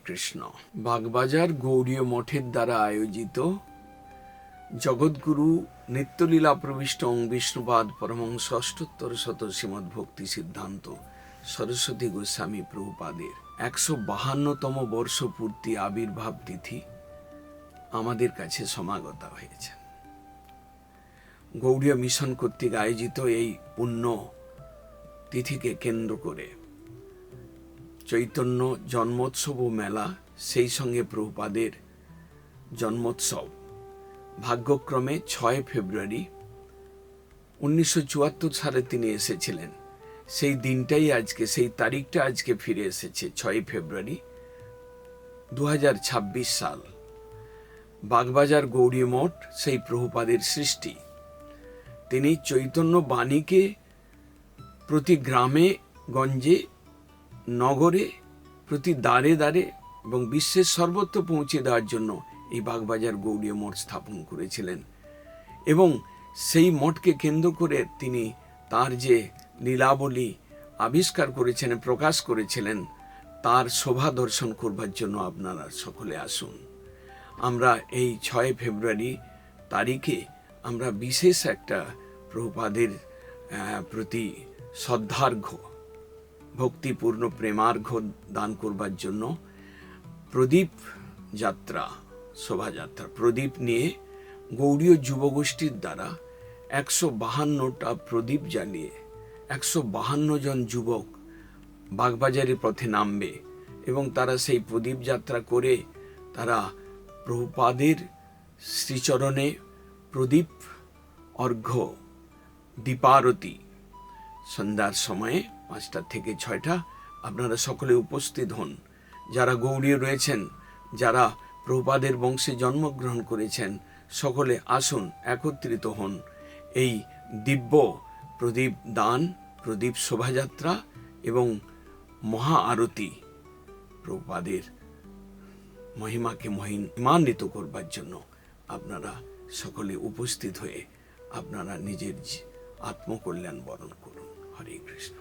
কৃষ্ণ। বাগবাজার গৌড়ীয় মঠের দ্বারা আয়োজিত জগৎগুরু নিত্যলীলা প্রবিষ্ট ওং বিষ্ণুপাদ পরমহংস অষ্টোত্তর শত শ্রীমদ্ ভক্তি সিদ্ধান্ত সরস্বতী গোস্বামী প্রভুপাদের 152তম বর্ষপূর্তি আবির্ভাব তিথি আমাদের কাছে সমাগত হয়েছে। গৌড়ীয় মিশন কর্তৃক আয়োজিত এই পুণ্য তিথিকে কেন্দ্র করে চৈতন্য জন্মোৎসব ও মেলা, সেই সঙ্গে প্রভুপাদের জন্মোৎসব ভাগ্যক্রমে 6 ফেব্রুয়ারি 1974 সালে তিনি এসেছিলেন। সেই দিনটাই আজকে, সেই তারিখটা আজকে ফিরে এসেছে। 6 ফেব্রুয়ারি 2026 সাল। বাগবাজার গৌড়ী মঠ সেই প্রভুপাদের সৃষ্টি। তিনি চৈতন্য বাণীকে প্রতি গ্রামে গঞ্জে নগরে প্রতি দ্বারে দ্বারে এবং বিশ্বের সর্বত্র পৌঁছে দেওয়ার জন্য এই বাগবাজার গৌড়ীয় মঠ স্থাপন করেছিলেন। এবং সেই মঠকে কেন্দ্র করে তিনি তার যে লীলাবলী আবিষ্কার করেছেন, প্রকাশ করেছিলেন, তার শোভা দর্শন করবার জন্য আপনারা সকলে আসুন। আমরা এই 6 ফেব্রুয়ারি তারিখে আমরা বিশেষ একটা প্রভুপাদের প্রতি শ্রদ্ধার্ঘ্য ভক্তিপূর্ণ প্রেমার্ঘ্য দান করবার জন্য প্রদীপ যাত্রা, শোভাযাত্রা, প্রদীপ নিয়ে গৌড়ীয় যুবগোষ্ঠীর দ্বারা 152টা প্রদীপ জ্বালিয়ে 152 জন যুবক বাগবাজারের পথে নামবে এবং তারা সেই প্রদীপ যাত্রা করে তারা প্রভুপাদের শ্রীচরণে প্রদীপ অর্ঘ্য দীপারতি সন্ধ্যার সময়ে 5টা থেকে 6টা আপনারা সকলে উপস্থিত হন। যারা গৌড়ীয় রয়েছেন, যারা প্রভুপাদের বংশে জন্মগ্রহণ করেছেন, সকলে আসুন, একত্রিত হন। এই দিব্য প্রদীপ দান, প্রদীপ শোভাযাত্রা এবং মহা আরতি প্রভুপাদের মহিমাকে মহিমান্বিত করবার জন্য আপনারা সকলে উপস্থিত হয়ে আপনারা নিজের আত্মকল্যাণ বরণ করুন। হরে কৃষ্ণ।